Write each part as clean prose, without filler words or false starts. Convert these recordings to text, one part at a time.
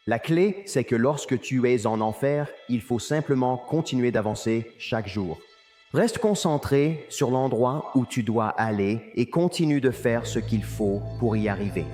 La clé, c'est que lorsque tu es en enfer, il faut simplement continuer d'avancer chaque jour. Reste concentré sur l'endroit où tu dois aller et continue de faire ce qu'il faut pour y arriver.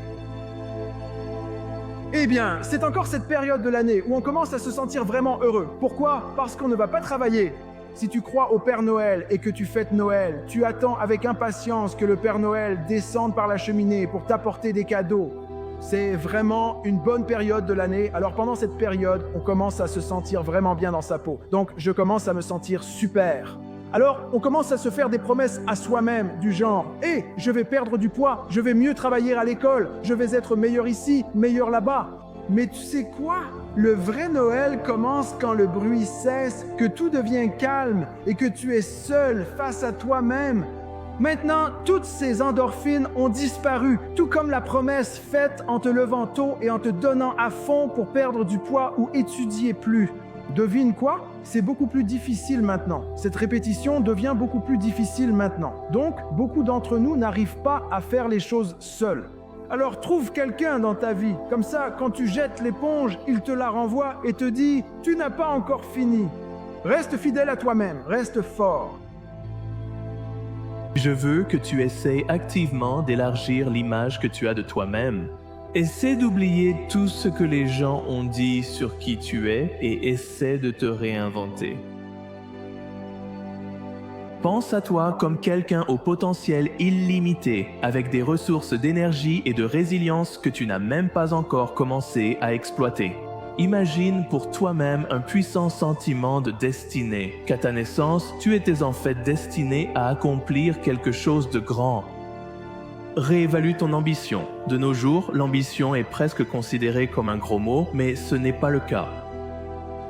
Eh bien, c'est encore cette période de l'année où on commence à se sentir vraiment heureux. Pourquoi? Parce qu'on ne va pas travailler. Si tu crois au Père Noël et que tu fêtes Noël, tu attends avec impatience que le Père Noël descende par la cheminée pour t'apporter des cadeaux. C'est vraiment une bonne période de l'année. Alors pendant cette période, on commence à se sentir vraiment bien dans sa peau. Donc je commence à me sentir super. Alors on commence à se faire des promesses à soi-même du genre « Hé, je vais perdre du poids, je vais mieux travailler à l'école, je vais être meilleur ici, meilleur là-bas. » Mais tu sais quoi? Le vrai Noël commence quand le bruit cesse, que tout devient calme et que tu es seul face à toi-même. Maintenant, toutes ces endorphines ont disparu, tout comme la promesse faite en te levant tôt et en te donnant à fond pour perdre du poids ou étudier plus. Devine quoi? C'est beaucoup plus difficile maintenant. Cette répétition devient beaucoup plus difficile maintenant. Donc, beaucoup d'entre nous n'arrivent pas à faire les choses seuls. Alors trouve quelqu'un dans ta vie. Comme ça, quand tu jettes l'éponge, il te la renvoie et te dit « Tu n'as pas encore fini ». Reste fidèle à toi-même, reste fort. Je veux que tu essaies activement d'élargir l'image que tu as de toi-même. Essaie d'oublier tout ce que les gens ont dit sur qui tu es et essaie de te réinventer. Pense à toi comme quelqu'un au potentiel illimité, avec des ressources d'énergie et de résilience que tu n'as même pas encore commencé à exploiter. Imagine pour toi-même un puissant sentiment de destinée, qu'à ta naissance, tu étais en fait destiné à accomplir quelque chose de grand. Réévalue ton ambition. De nos jours, l'ambition est presque considérée comme un gros mot, mais ce n'est pas le cas.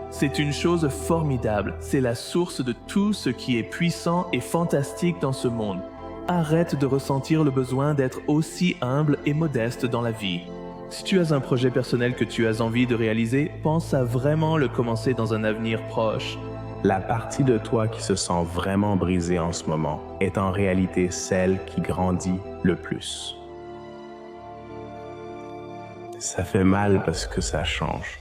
C'est une chose formidable, c'est la source de tout ce qui est puissant et fantastique dans ce monde. Arrête de ressentir le besoin d'être aussi humble et modeste dans la vie. Si tu as un projet personnel que tu as envie de réaliser, pense à vraiment le commencer dans un avenir proche. La partie de toi qui se sent vraiment brisée en ce moment est en réalité celle qui grandit le plus. Ça fait mal parce que ça change.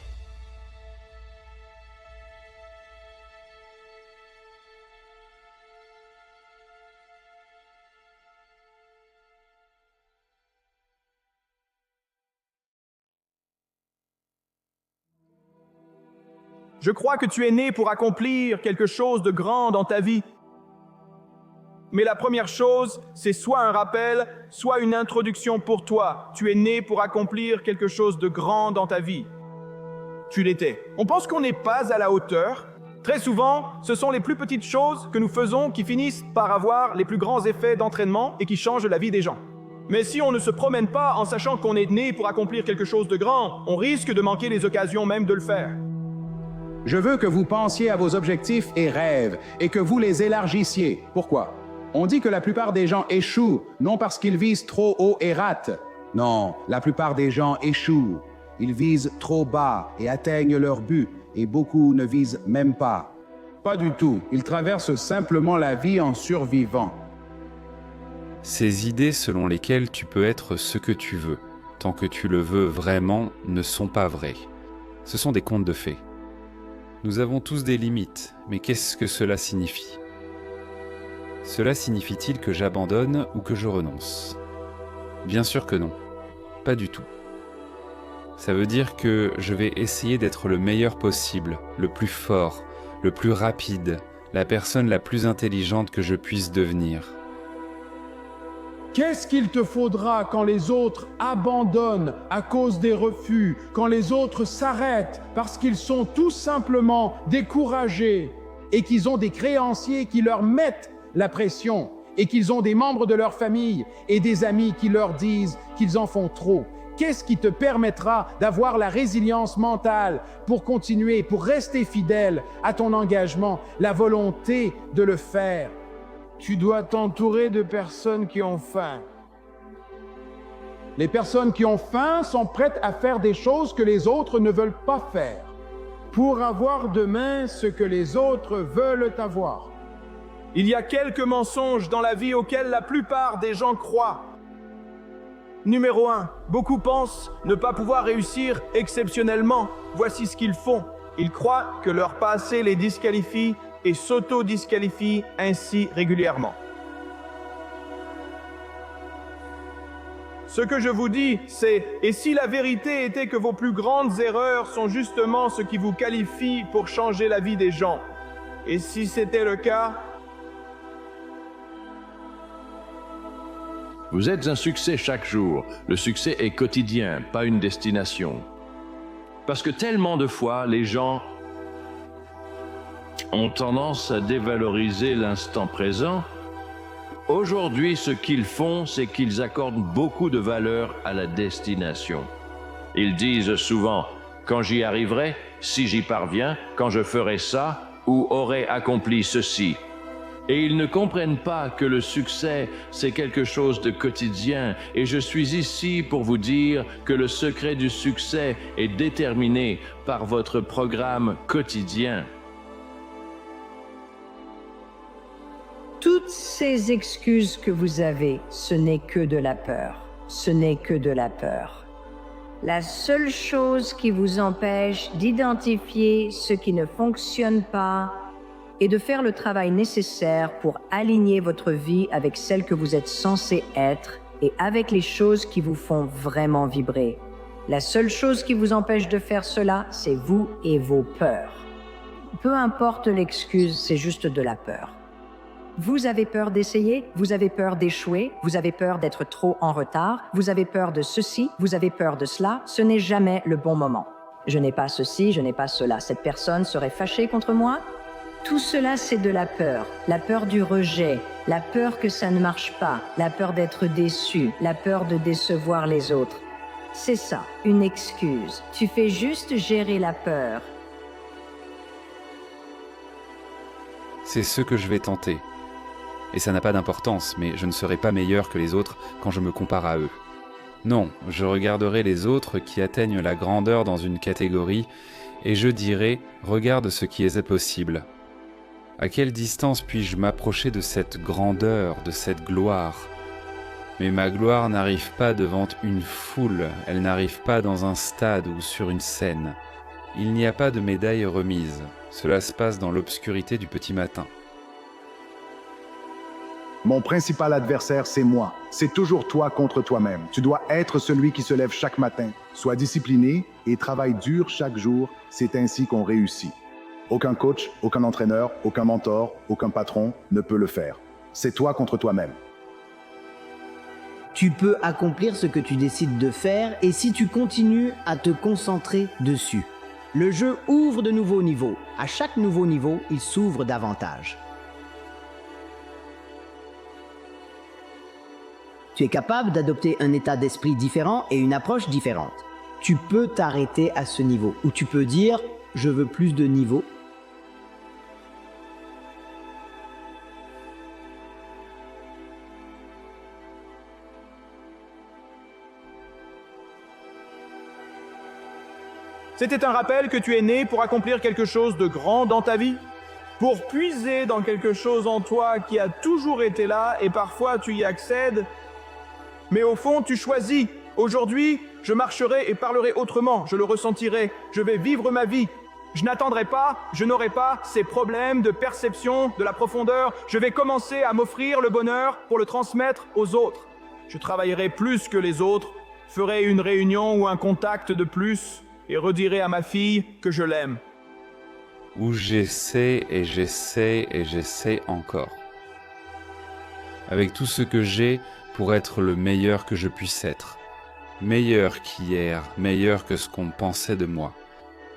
Je crois que tu es né pour accomplir quelque chose de grand dans ta vie. Mais la première chose, c'est soit un rappel, soit une introduction pour toi. Tu es né pour accomplir quelque chose de grand dans ta vie. Tu l'étais. On pense qu'on n'est pas à la hauteur. Très souvent, ce sont les plus petites choses que nous faisons qui finissent par avoir les plus grands effets d'entraînement et qui changent la vie des gens. Mais si on ne se promène pas en sachant qu'on est né pour accomplir quelque chose de grand, on risque de manquer les occasions même de le faire. Je veux que vous pensiez à vos objectifs et rêves et que vous les élargissiez. Pourquoi? On dit que la plupart des gens échouent, non parce qu'ils visent trop haut et ratent. Non, la plupart des gens échouent. Ils visent trop bas et atteignent leur but, et beaucoup ne visent même pas. Pas du tout, ils traversent simplement la vie en survivant. Ces idées selon lesquelles tu peux être ce que tu veux, tant que tu le veux vraiment, ne sont pas vraies. Ce sont des contes de fées. Nous avons tous des limites, mais qu'est-ce que cela signifie? Cela signifie-t-il que j'abandonne ou que je renonce? Bien sûr que non, pas du tout. Ça veut dire que je vais essayer d'être le meilleur possible, le plus fort, le plus rapide, la personne la plus intelligente que je puisse devenir. Qu'est-ce qu'il te faudra quand les autres abandonnent à cause des refus, quand les autres s'arrêtent parce qu'ils sont tout simplement découragés et qu'ils ont des créanciers qui leur mettent la pression et qu'ils ont des membres de leur famille et des amis qui leur disent qu'ils en font trop? Qu'est-ce qui te permettra d'avoir la résilience mentale pour continuer, pour rester fidèle à ton engagement, la volonté de le faire? Tu dois t'entourer de personnes qui ont faim. Les personnes qui ont faim sont prêtes à faire des choses que les autres ne veulent pas faire, pour avoir demain ce que les autres veulent avoir. Il y a quelques mensonges dans la vie auxquels la plupart des gens croient. Numéro 1. Beaucoup pensent ne pas pouvoir réussir exceptionnellement. Voici ce qu'ils font. Ils croient que leur passé les disqualifie et s'auto-disqualifient ainsi régulièrement. Ce que je vous dis, c'est « Et si la vérité était que vos plus grandes erreurs sont justement ce qui vous qualifie pour changer la vie des gens? Et si c'était le cas ?» Vous êtes un succès chaque jour. Le succès est quotidien, pas une destination. Parce que tellement de fois, les gens ont tendance à dévaloriser l'instant présent. Aujourd'hui, ce qu'ils font, c'est qu'ils accordent beaucoup de valeur à la destination. Ils disent souvent « quand j'y arriverai, si j'y parviens, quand je ferai ça, ou aurai accompli ceci ». Et ils ne comprennent pas que le succès, c'est quelque chose de quotidien. Et je suis ici pour vous dire que le secret du succès est déterminé par votre programme quotidien. Toutes ces excuses que vous avez, ce n'est que de la peur. Ce n'est que de la peur. La seule chose qui vous empêche d'identifier ce qui ne fonctionne pas et de faire le travail nécessaire pour aligner votre vie avec celle que vous êtes censé être et avec les choses qui vous font vraiment vibrer. La seule chose qui vous empêche de faire cela, c'est vous et vos peurs. Peu importe l'excuse, c'est juste de la peur. Vous avez peur d'essayer, vous avez peur d'échouer, vous avez peur d'être trop en retard, vous avez peur de ceci, vous avez peur de cela, ce n'est jamais le bon moment. Je n'ai pas ceci, je n'ai pas cela, cette personne serait fâchée contre moi? Tout cela, c'est de la peur du rejet, la peur que ça ne marche pas, la peur d'être déçu, la peur de décevoir les autres. C'est ça, une excuse. Tu fais juste gérer la peur. C'est ce que je vais tenter. Et ça n'a pas d'importance, mais je ne serai pas meilleur que les autres quand je me compare à eux. Non, je regarderai les autres qui atteignent la grandeur dans une catégorie et je dirai « Regarde ce qui est possible ». À quelle distance puis-je m'approcher de cette grandeur, de cette gloire? Mais ma gloire n'arrive pas devant une foule, elle n'arrive pas dans un stade ou sur une scène. Il n'y a pas de médaille remise, cela se passe dans l'obscurité du petit matin. Mon principal adversaire, c'est moi. C'est toujours toi contre toi-même. Tu dois être celui qui se lève chaque matin. Sois discipliné et travaille dur chaque jour. C'est ainsi qu'on réussit. Aucun coach, aucun entraîneur, aucun mentor, aucun patron ne peut le faire. C'est toi contre toi-même. Tu peux accomplir ce que tu décides de faire et si tu continues à te concentrer dessus. Le jeu ouvre de nouveaux niveaux. À chaque nouveau niveau, il s'ouvre davantage. Tu es capable d'adopter un état d'esprit différent et une approche différente. Tu peux t'arrêter à ce niveau ou tu peux dire « je veux plus de niveaux ». C'était un rappel que tu es né pour accomplir quelque chose de grand dans ta vie, pour puiser dans quelque chose en toi qui a toujours été là et parfois tu y accèdes, mais au fond tu choisis. Aujourd'hui, je marcherai et parlerai autrement, je le ressentirai, je vais vivre ma vie. Je n'attendrai pas, je n'aurai pas ces problèmes de perception, de la profondeur. Je vais commencer à m'offrir le bonheur pour le transmettre aux autres. Je travaillerai plus que les autres, ferai une réunion ou un contact de plus et redirai à ma fille que je l'aime. Où j'essaie et j'essaie et j'essaie encore. Avec tout ce que j'ai pour être le meilleur que je puisse être. Meilleur qu'hier, meilleur que ce qu'on pensait de moi.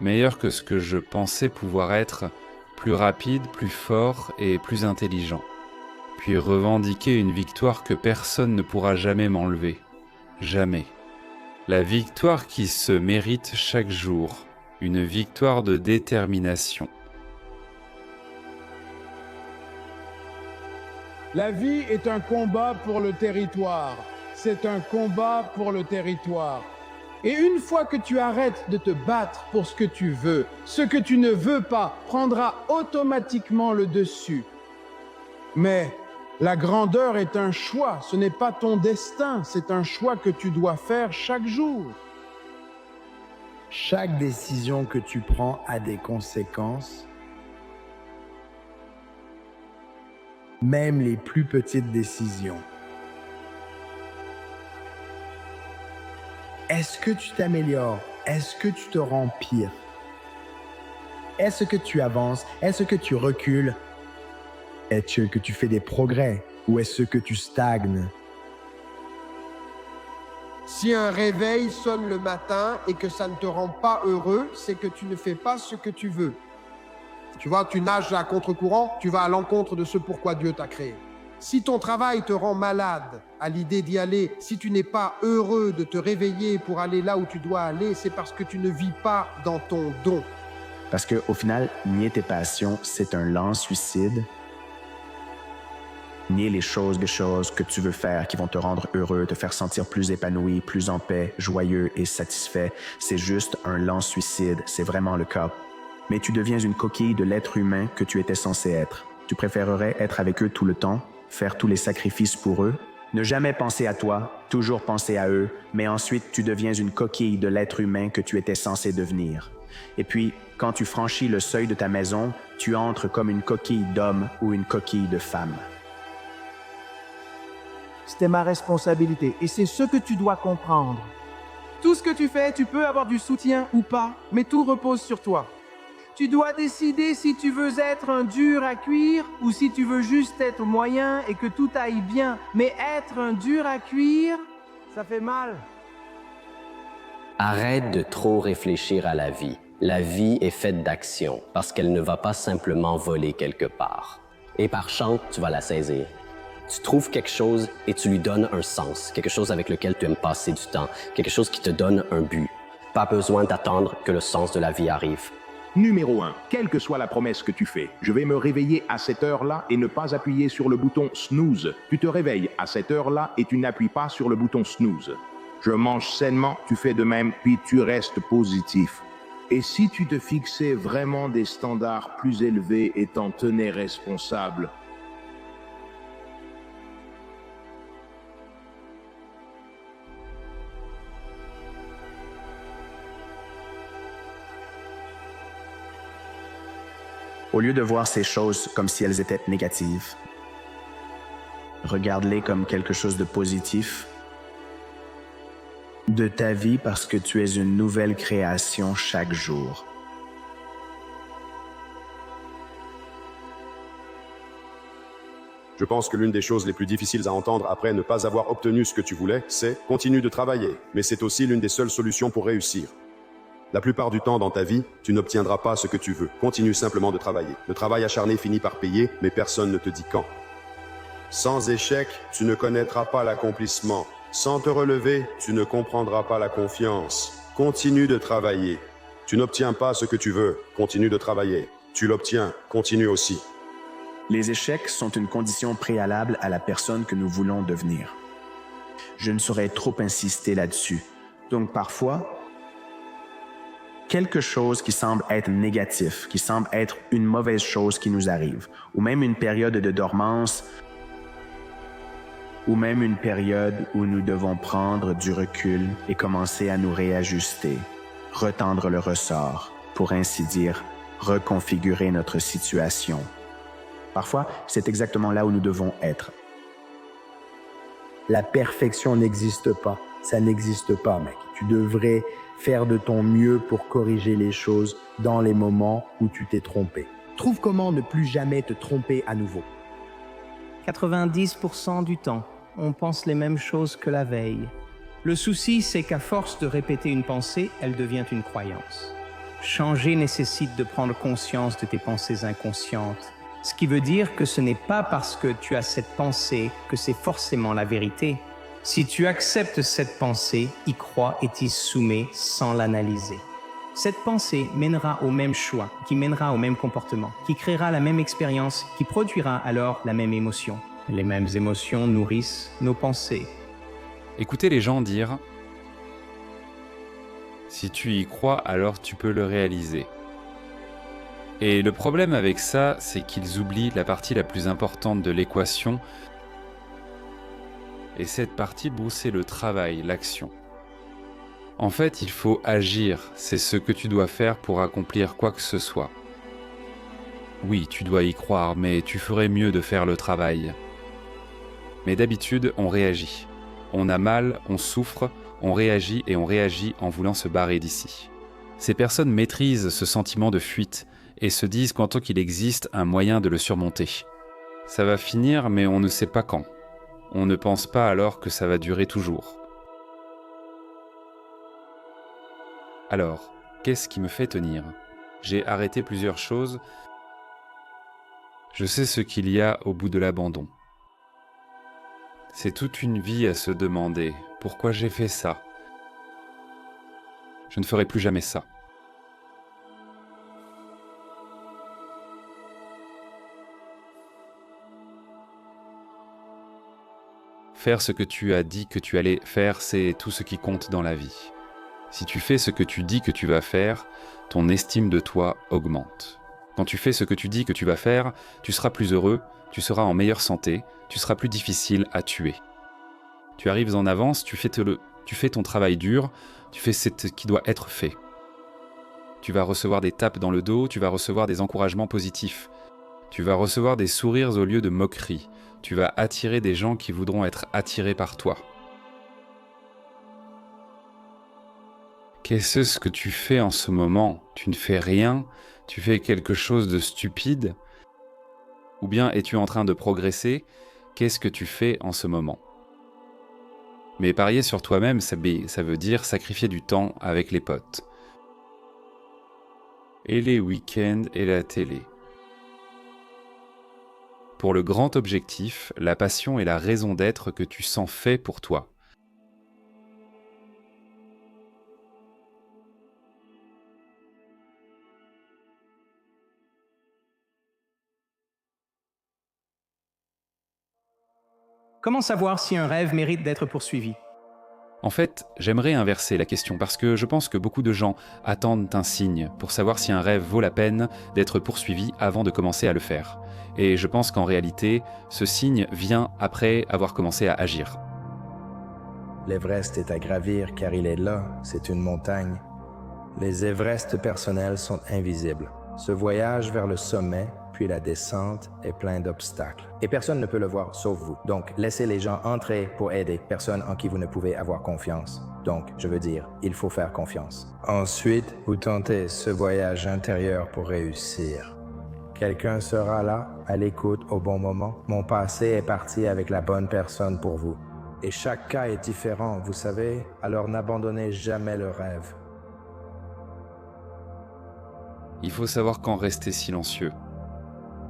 Meilleur que ce que je pensais pouvoir être, plus rapide, plus fort et plus intelligent. Puis revendiquer une victoire que personne ne pourra jamais m'enlever. Jamais. La victoire qui se mérite chaque jour. Une victoire de détermination. La vie est un combat pour le territoire. C'est un combat pour le territoire. Et une fois que tu arrêtes de te battre pour ce que tu veux, ce que tu ne veux pas prendra automatiquement le dessus. Mais La grandeur est un choix, ce n'est pas ton destin, c'est un choix que tu dois faire chaque jour. Chaque décision que tu prends a des conséquences, même les plus petites décisions. Est-ce que tu t'améliores? Est-ce que tu te rends pire? Est-ce que tu avances? Est-ce que tu recules? Est-ce que tu fais des progrès ou est-ce que tu stagnes? Si un réveil sonne le matin et que ça ne te rend pas heureux, c'est que tu ne fais pas ce que tu veux. Tu vois, tu nages à contre-courant, tu vas à l'encontre de ce pourquoi Dieu t'a créé. Si ton travail te rend malade à l'idée d'y aller, si tu n'es pas heureux de te réveiller pour aller là où tu dois aller, c'est parce que tu ne vis pas dans ton don. Parce qu'au final, nier tes passions, c'est un lent suicide. Nier les choses que tu veux faire qui vont te rendre heureux, te faire sentir plus épanoui, plus en paix, joyeux et satisfait, c'est juste un lent suicide, c'est vraiment le cas. Mais tu deviens une coquille de l'être humain que tu étais censé être. Tu préférerais être avec eux tout le temps, faire tous les sacrifices pour eux, ne jamais penser à toi, toujours penser à eux, mais ensuite tu deviens une coquille de l'être humain que tu étais censé devenir. Et puis, quand tu franchis le seuil de ta maison, tu entres comme une coquille d'homme ou une coquille de femme. C'était ma responsabilité et c'est ce que tu dois comprendre. Tout ce que tu fais, tu peux avoir du soutien ou pas, mais tout repose sur toi. Tu dois décider si tu veux être un dur à cuire ou si tu veux juste être moyen et que tout aille bien. Mais être un dur à cuire, ça fait mal. Arrête de trop réfléchir à la vie. La vie est faite d'action parce qu'elle ne va pas simplement voler quelque part. Et par chance, tu vas la saisir. Tu trouves quelque chose et tu lui donnes un sens, quelque chose avec lequel tu aimes passer du temps, quelque chose qui te donne un but. Pas besoin d'attendre que le sens de la vie arrive. Numéro 1, quelle que soit la promesse que tu fais, je vais me réveiller à cette heure-là et ne pas appuyer sur le bouton snooze. Tu te réveilles à cette heure-là et tu n'appuies pas sur le bouton snooze. Je mange sainement, tu fais de même, puis tu restes positif. Et si tu te fixais vraiment des standards plus élevés et t'en tenais responsable? Au lieu de voir ces choses comme si elles étaient négatives, regarde-les comme quelque chose de positif de ta vie parce que tu es une nouvelle création chaque jour. Je pense que l'une des choses les plus difficiles à entendre après ne pas avoir obtenu ce que tu voulais, c'est « continue de travailler ». Mais c'est aussi l'une des seules solutions pour réussir. La plupart du temps dans ta vie, tu n'obtiendras pas ce que tu veux. Continue simplement de travailler. Le travail acharné finit par payer, mais personne ne te dit quand. Sans échec, tu ne connaîtras pas l'accomplissement. Sans te relever, tu ne comprendras pas la confiance. Continue de travailler. Tu n'obtiens pas ce que tu veux. Continue de travailler. Tu l'obtiens. Continue aussi. Les échecs sont une condition préalable à la personne que nous voulons devenir. Je ne saurais trop insister là-dessus. Donc parfois, quelque chose qui semble être négatif, qui semble être une mauvaise chose qui nous arrive, ou même une période de dormance, ou même une période où nous devons prendre du recul et commencer à nous réajuster, retendre le ressort, pour ainsi dire, reconfigurer notre situation. Parfois, c'est exactement là où nous devons être. La perfection n'existe pas. Ça n'existe pas, mec. Tu devrais faire de ton mieux pour corriger les choses dans les moments où tu t'es trompé. Trouve comment ne plus jamais te tromper à nouveau. 90% du temps, on pense les mêmes choses que la veille. Le souci, c'est qu'à force de répéter une pensée, elle devient une croyance. Changer nécessite de prendre conscience de tes pensées inconscientes. Ce qui veut dire que ce n'est pas parce que tu as cette pensée que c'est forcément la vérité. Si tu acceptes cette pensée, y crois et t'y soumets sans l'analyser. Cette pensée mènera au même choix, qui mènera au même comportement, qui créera la même expérience, qui produira alors la même émotion. Les mêmes émotions nourrissent nos pensées. Écoutez les gens dire « Si tu y crois, alors tu peux le réaliser ». Et le problème avec ça, c'est qu'ils oublient la partie la plus importante de l'équation. Et cette partie, c'est le travail, l'action. En fait, il faut agir, c'est ce que tu dois faire pour accomplir quoi que ce soit. Oui, tu dois y croire, mais tu ferais mieux de faire le travail. Mais d'habitude, on réagit. On a mal, on souffre, on réagit et on réagit en voulant se barrer d'ici. Ces personnes maîtrisent ce sentiment de fuite et se disent qu'en tant qu'il existe un moyen de le surmonter. Ça va finir, mais on ne sait pas quand. On ne pense pas alors que ça va durer toujours. Alors, qu'est-ce qui me fait tenir ? J'ai arrêté plusieurs choses. Je sais ce qu'il y a au bout de l'abandon. C'est toute une vie à se demander pourquoi j'ai fait ça. Je ne ferai plus jamais ça. Faire ce que tu as dit que tu allais faire, c'est tout ce qui compte dans la vie. Si tu fais ce que tu dis que tu vas faire, ton estime de toi augmente. Quand tu fais ce que tu dis que tu vas faire, tu seras plus heureux, tu seras en meilleure santé, tu seras plus difficile à tuer. Tu arrives en avance, tu fais ton travail dur, tu fais ce qui doit être fait. Tu vas recevoir des tapes dans le dos, tu vas recevoir des encouragements positifs. Tu vas recevoir des sourires au lieu de moqueries. Tu vas attirer des gens qui voudront être attirés par toi. Qu'est-ce que tu fais en ce moment ? Tu ne fais rien ? Tu fais quelque chose de stupide ? Ou bien es-tu en train de progresser ? Qu'est-ce que tu fais en ce moment ? Mais parier sur toi-même, ça veut dire sacrifier du temps avec les potes. Et les week-ends et la télé. Pour le grand objectif, la passion est la raison d'être que tu sens fait pour toi. Comment savoir si un rêve mérite d'être poursuivi ? En fait, j'aimerais inverser la question parce que je pense que beaucoup de gens attendent un signe pour savoir si un rêve vaut la peine d'être poursuivi avant de commencer à le faire. Et je pense qu'en réalité, ce signe vient après avoir commencé à agir. L'Everest est à gravir car il est là, c'est une montagne. Les Everests personnels sont invisibles. Ce voyage vers le sommet, puis la descente, est plein d'obstacles. Et personne ne peut le voir sauf vous. Donc, laissez les gens entrer pour aider, personne en qui vous ne pouvez avoir confiance. Donc, je veux dire, il faut faire confiance. Ensuite, vous tentez ce voyage intérieur pour réussir. Quelqu'un sera là, à l'écoute, au bon moment. Mon passé est parti avec la bonne personne pour vous. Et chaque cas est différent, vous savez, alors n'abandonnez jamais le rêve. Il faut savoir quand rester silencieux.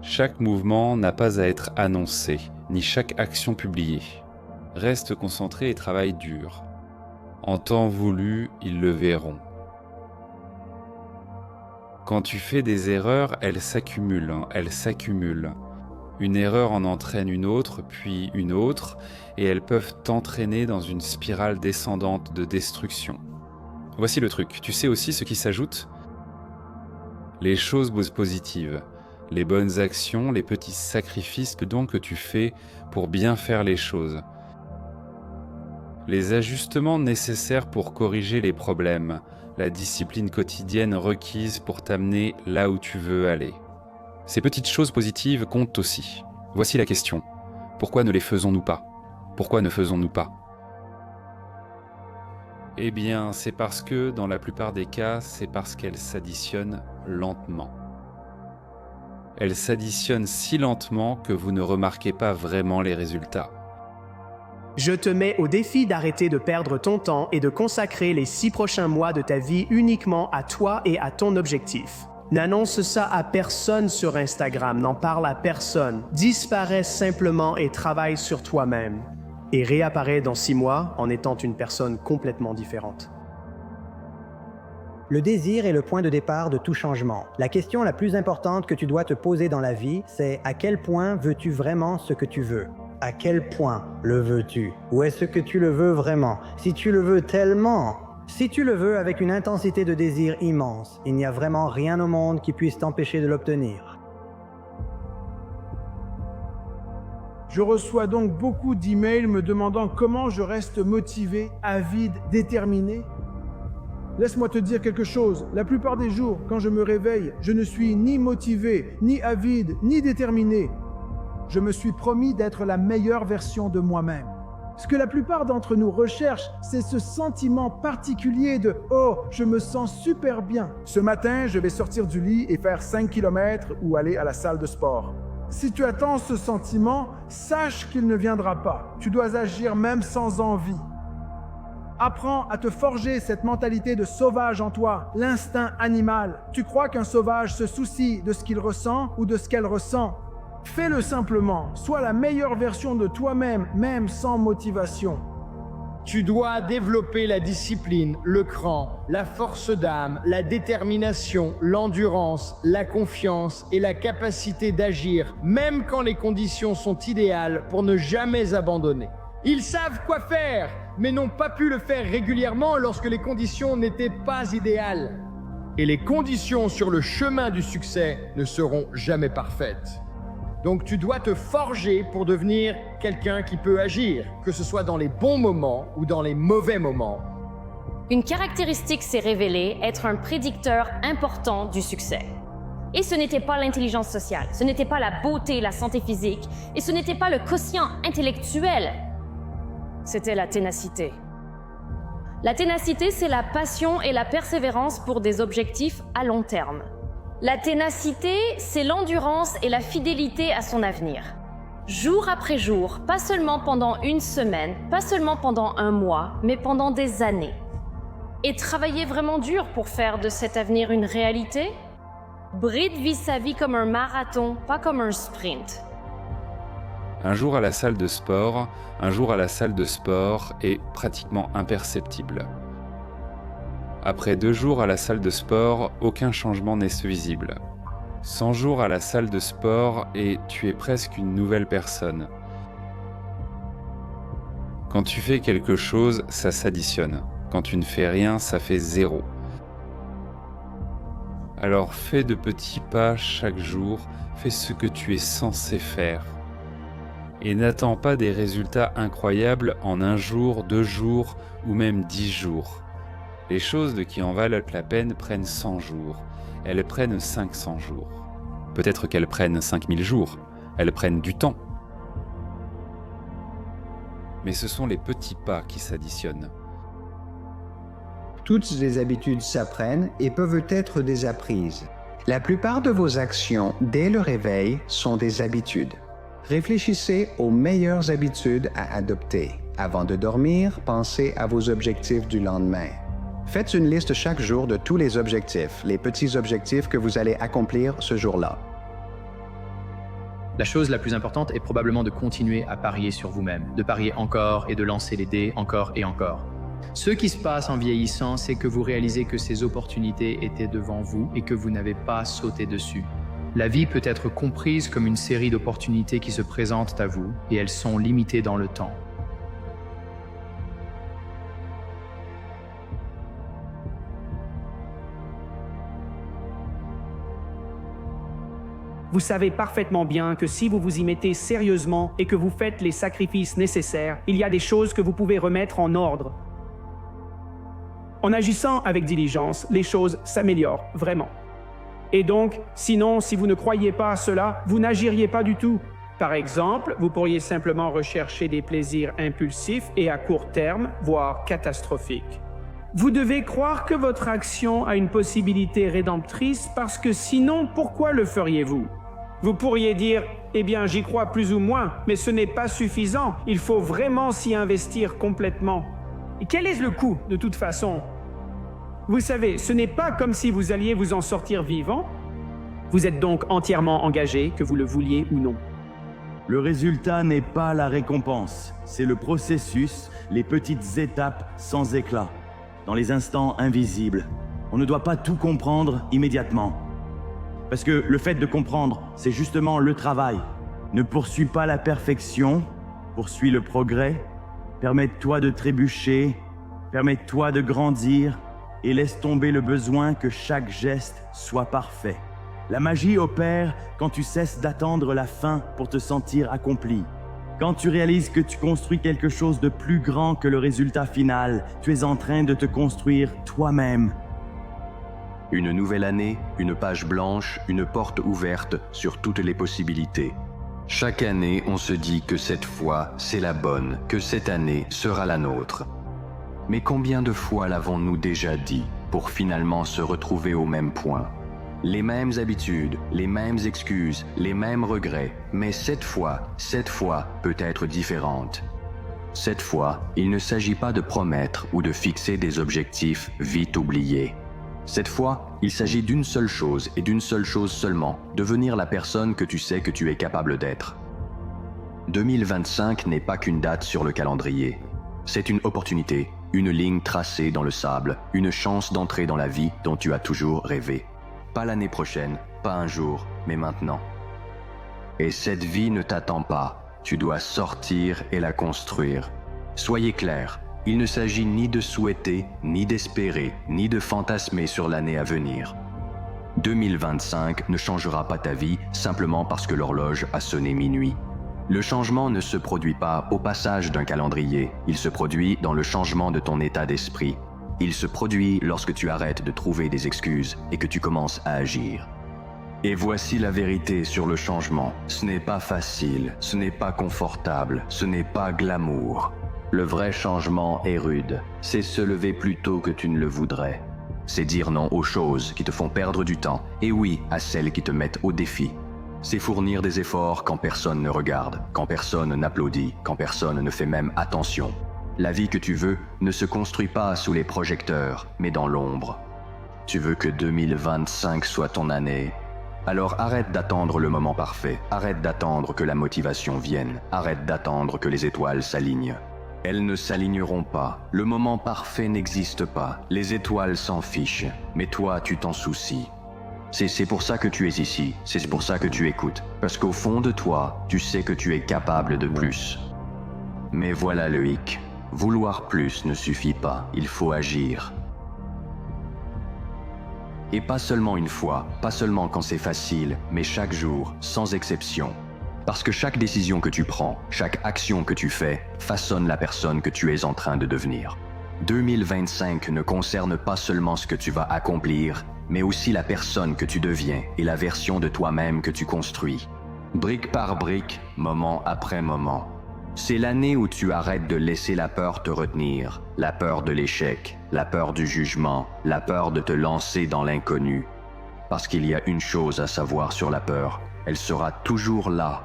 Chaque mouvement n'a pas à être annoncé, ni chaque action publiée. Reste concentré et travaille dur. En temps voulu, ils le verront. Quand tu fais des erreurs, elles s'accumulent. Une erreur en entraîne une autre, puis une autre, et elles peuvent t'entraîner dans une spirale descendante de destruction. Voici le truc, tu sais aussi ce qui s'ajoute ? Les choses positives, les bonnes actions, les petits sacrifices que tu fais pour bien faire les choses. Les ajustements nécessaires pour corriger les problèmes, la discipline quotidienne requise pour t'amener là où tu veux aller. Ces petites choses positives comptent aussi. Voici la question. Pourquoi ne les faisons-nous pas ? Pourquoi ne faisons-nous pas ? Eh bien, c'est parce que, dans la plupart des cas, c'est parce qu'elles s'additionnent lentement. Elles s'additionnent si lentement que vous ne remarquez pas vraiment les résultats. Je te mets au défi d'arrêter de perdre ton temps et de consacrer les 6 prochains mois de ta vie uniquement à toi et à ton objectif. N'annonce ça à personne sur Instagram, n'en parle à personne. Disparais simplement et travaille sur toi-même. Et réapparaît dans 6 mois en étant une personne complètement différente. Le désir est le point de départ de tout changement. La question la plus importante que tu dois te poser dans la vie, c'est à quel point veux-tu vraiment ce que tu veux ? À quel point le veux-tu ? Ou est-ce que tu le veux vraiment ? Si tu le veux tellement, Si tu le veux avec une intensité de désir immense, il n'y a vraiment rien au monde qui puisse t'empêcher de l'obtenir. Je reçois donc beaucoup d'emails me demandant comment je reste motivé, avide, déterminé. Laisse-moi te dire quelque chose. La plupart des jours, quand je me réveille, je ne suis ni motivé, ni avide, ni déterminé. Je me suis promis d'être la meilleure version de moi-même. Ce que la plupart d'entre nous recherchent, c'est ce sentiment particulier de « Oh, je me sens super bien. Ce matin, je vais sortir du lit et faire 5 km ou aller à la salle de sport. » Si tu attends ce sentiment, sache qu'il ne viendra pas. Tu dois agir même sans envie. Apprends à te forger cette mentalité de sauvage en toi, l'instinct animal. Tu crois qu'un sauvage se soucie de ce qu'il ressent ou de ce qu'elle ressent? Fais-le simplement. Sois la meilleure version de toi-même, même sans motivation. Tu dois développer la discipline, le cran, la force d'âme, la détermination, l'endurance, la confiance et la capacité d'agir, même quand les conditions sont idéales, pour ne jamais abandonner. Ils savent quoi faire, mais n'ont pas pu le faire régulièrement lorsque les conditions n'étaient pas idéales. Et les conditions sur le chemin du succès ne seront jamais parfaites. Donc tu dois te forger pour devenir quelqu'un qui peut agir, que ce soit dans les bons moments ou dans les mauvais moments. Une caractéristique s'est révélée être un prédicteur important du succès. Et ce n'était pas l'intelligence sociale, ce n'était pas la beauté, la santé physique, et ce n'était pas le quotient intellectuel. C'était la ténacité. La ténacité, c'est la passion et la persévérance pour des objectifs à long terme. La ténacité, c'est l'endurance et la fidélité à son avenir. Jour après jour, pas seulement pendant une semaine, pas seulement pendant un mois, mais pendant des années. Et travailler vraiment dur pour faire de cet avenir une réalité? Bride vit sa vie comme un marathon, pas comme un sprint. Un jour à la salle de sport, un jour à la salle de sport est pratiquement imperceptible. Après 2 jours à la salle de sport, aucun changement n'est visible. 100 jours à la salle de sport et tu es presque une nouvelle personne. Quand tu fais quelque chose, ça s'additionne. Quand tu ne fais rien, ça fait 0. Alors fais de petits pas chaque jour, fais ce que tu es censé faire. Et n'attends pas des résultats incroyables en 1 jour, 2 jours ou même 10 jours. Les choses qui en valent la peine prennent 100 jours. Elles prennent 500 jours. Peut-être qu'elles prennent 5000 jours. Elles prennent du temps. Mais ce sont les petits pas qui s'additionnent. Toutes les habitudes s'apprennent et peuvent être désapprises. La plupart de vos actions dès le réveil sont des habitudes. Réfléchissez aux meilleures habitudes à adopter. Avant de dormir, pensez à vos objectifs du lendemain. Faites une liste chaque jour de tous les objectifs, les petits objectifs que vous allez accomplir ce jour-là. La chose la plus importante est probablement de continuer à parier sur vous-même, de parier encore et de lancer les dés encore et encore. Ce qui se passe en vieillissant, c'est que vous réalisez que ces opportunités étaient devant vous et que vous n'avez pas sauté dessus. La vie peut être comprise comme une série d'opportunités qui se présentent à vous et elles sont limitées dans le temps. Vous savez parfaitement bien que si vous vous y mettez sérieusement et que vous faites les sacrifices nécessaires, il y a des choses que vous pouvez remettre en ordre. En agissant avec diligence, les choses s'améliorent vraiment. Et donc, sinon, si vous ne croyez pas à cela, vous n'agiriez pas du tout. Par exemple, vous pourriez simplement rechercher des plaisirs impulsifs et à court terme, voire catastrophiques. Vous devez croire que votre action a une possibilité rédemptrice parce que sinon, pourquoi le feriez-vous? Vous pourriez dire, eh bien, j'y crois plus ou moins, mais ce n'est pas suffisant, il faut vraiment s'y investir complètement. Et quel est le coût, de toute façon? Vous savez, ce n'est pas comme si vous alliez vous en sortir vivant. Vous êtes donc entièrement engagé, que vous le vouliez ou non. Le résultat n'est pas la récompense, c'est le processus, les petites étapes sans éclat, dans les instants invisibles. On ne doit pas tout comprendre immédiatement. Parce que le fait de comprendre, c'est justement le travail. Ne poursuis pas la perfection, poursuis le progrès. Permets-toi de trébucher, Permets-toi de grandir et laisse tomber le besoin que chaque geste soit parfait. La magie opère quand tu cesses d'attendre la fin pour te sentir accompli. Quand tu réalises que tu construis quelque chose de plus grand que le résultat final, tu es en train de te construire toi-même. Une nouvelle année, une page blanche, une porte ouverte sur toutes les possibilités. Chaque année, on se dit que cette fois, c'est la bonne, que cette année sera la nôtre. Mais combien de fois l'avons-nous déjà dit pour finalement se retrouver au même point? Les mêmes habitudes, les mêmes excuses, les mêmes regrets, mais cette fois peut être différente. Cette fois, il ne s'agit pas de promettre ou de fixer des objectifs vite oubliés. Cette fois, il s'agit d'une seule chose et d'une seule chose seulement, devenir la personne que tu sais que tu es capable d'être. 2025 n'est pas qu'une date sur le calendrier. C'est une opportunité, une ligne tracée dans le sable, une chance d'entrer dans la vie dont tu as toujours rêvé. Pas l'année prochaine, pas un jour, mais maintenant. Et cette vie ne t'attend pas, tu dois sortir et la construire. Soyez clairs, il ne s'agit ni de souhaiter, ni d'espérer, ni de fantasmer sur l'année à venir. 2025 ne changera pas ta vie simplement parce que l'horloge a sonné minuit. Le changement ne se produit pas au passage d'un calendrier, il se produit dans le changement de ton état d'esprit. Il se produit lorsque tu arrêtes de trouver des excuses et que tu commences à agir. Et voici la vérité sur le changement. Ce n'est pas facile, ce n'est pas confortable, ce n'est pas glamour. Le vrai changement est rude. C'est se lever plus tôt que tu ne le voudrais. C'est dire non aux choses qui te font perdre du temps et oui à celles qui te mettent au défi. C'est fournir des efforts quand personne ne regarde, quand personne n'applaudit, quand personne ne fait même attention. La vie que tu veux ne se construit pas sous les projecteurs, mais dans l'ombre. Tu veux que 2025 soit ton année. Alors arrête d'attendre le moment parfait, arrête d'attendre que la motivation vienne, arrête d'attendre que les étoiles s'alignent. Elles ne s'aligneront pas, le moment parfait n'existe pas, les étoiles s'en fichent, mais toi tu t'en soucies. C'est pour ça que tu es ici, c'est pour ça que tu écoutes, parce qu'au fond de toi, tu sais que tu es capable de plus. Mais voilà le hic, vouloir plus ne suffit pas, il faut agir. Et pas seulement une fois, pas seulement quand c'est facile, mais chaque jour, sans exception. Parce que chaque décision que tu prends, chaque action que tu fais, façonne la personne que tu es en train de devenir. 2025 ne concerne pas seulement ce que tu vas accomplir, mais aussi la personne que tu deviens et la version de toi-même que tu construis. Brique par brique, moment après moment. C'est l'année où tu arrêtes de laisser la peur te retenir, la peur de l'échec, la peur du jugement, la peur de te lancer dans l'inconnu. Parce qu'il y a une chose à savoir sur la peur, elle sera toujours là.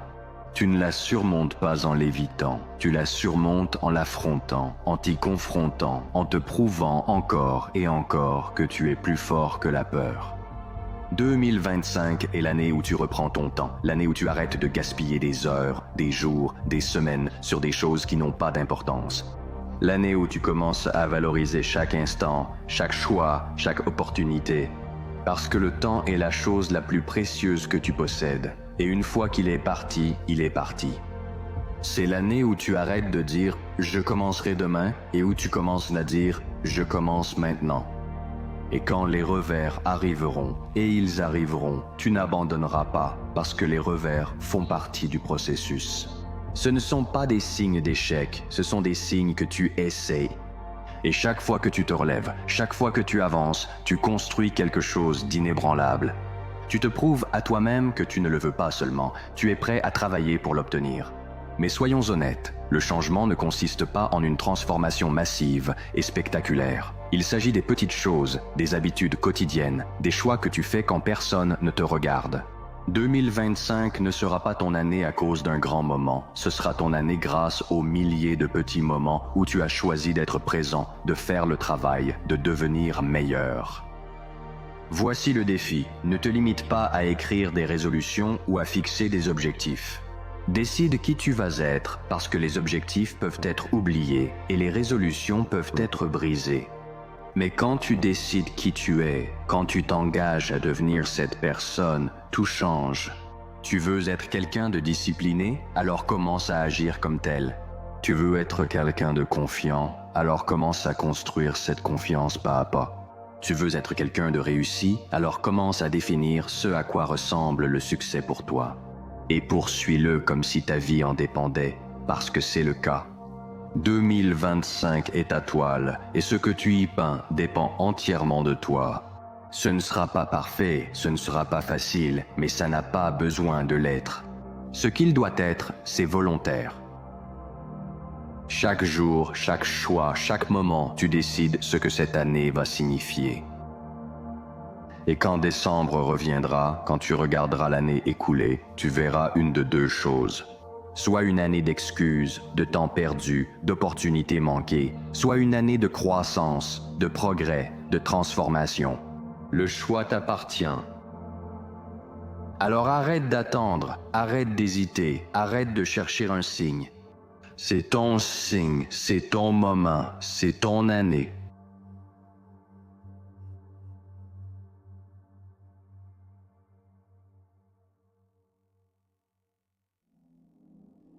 Tu ne la surmontes pas en l'évitant, tu la surmontes en l'affrontant, en t'y confrontant, en te prouvant encore et encore que tu es plus fort que la peur. 2025 est l'année où tu reprends ton temps, l'année où tu arrêtes de gaspiller des heures, des jours, des semaines sur des choses qui n'ont pas d'importance. L'année où tu commences à valoriser chaque instant, chaque choix, chaque opportunité. Parce que le temps est la chose la plus précieuse que tu possèdes. Et une fois qu'il est parti, il est parti. C'est l'année où tu arrêtes de dire « je commencerai demain » et où tu commences à dire « je commence maintenant ». Et quand les revers arriveront, et ils arriveront, tu n'abandonneras pas, parce que les revers font partie du processus. Ce ne sont pas des signes d'échec, ce sont des signes que tu essaies. Et chaque fois que tu te relèves, chaque fois que tu avances, tu construis quelque chose d'inébranlable. Tu te prouves à toi-même que tu ne le veux pas seulement, tu es prêt à travailler pour l'obtenir. Mais soyons honnêtes, le changement ne consiste pas en une transformation massive et spectaculaire. Il s'agit des petites choses, des habitudes quotidiennes, des choix que tu fais quand personne ne te regarde. 2025 ne sera pas ton année à cause d'un grand moment, ce sera ton année grâce aux milliers de petits moments où tu as choisi d'être présent, de faire le travail, de devenir meilleur. Voici le défi, ne te limite pas à écrire des résolutions ou à fixer des objectifs. Décide qui tu vas être parce que les objectifs peuvent être oubliés et les résolutions peuvent être brisées. Mais quand tu décides qui tu es, quand tu t'engages à devenir cette personne, tout change. Tu veux être quelqu'un de discipliné, alors commence à agir comme tel. Tu veux être quelqu'un de confiant, alors commence à construire cette confiance pas à pas. Tu veux être quelqu'un de réussi, alors commence à définir ce à quoi ressemble le succès pour toi. Et poursuis-le comme si ta vie en dépendait, parce que c'est le cas. 2025 est ta toile, et ce que tu y peins dépend entièrement de toi. Ce ne sera pas parfait, ce ne sera pas facile, mais ça n'a pas besoin de l'être. Ce qu'il doit être, c'est volontaire. Chaque jour, chaque choix, chaque moment, tu décides ce que cette année va signifier. Et quand décembre reviendra, quand tu regarderas l'année écoulée, tu verras une de deux choses. Soit une année d'excuses, de temps perdu, d'opportunités manquées, soit une année de croissance, de progrès, de transformation. Le choix t'appartient. Alors arrête d'attendre, arrête d'hésiter, arrête de chercher un signe. C'est ton signe, c'est ton moment, c'est ton année.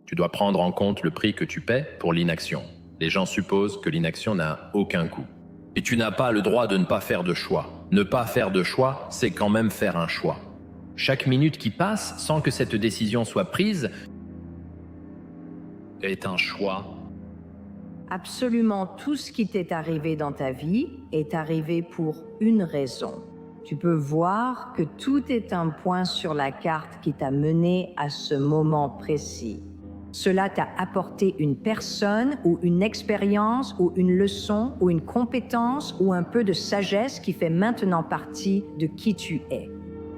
Tu dois prendre en compte le prix que tu paies pour l'inaction. Les gens supposent que l'inaction n'a aucun coût. Et tu n'as pas le droit de ne pas faire de choix. Ne pas faire de choix, c'est quand même faire un choix. Chaque minute qui passe sans que cette décision soit prise est un choix. Absolument tout ce qui t'est arrivé dans ta vie est arrivé pour une raison. Tu peux voir que tout est un point sur la carte qui t'a mené à ce moment précis. Cela t'a apporté une personne ou une expérience ou une leçon ou une compétence ou un peu de sagesse qui fait maintenant partie de qui tu es.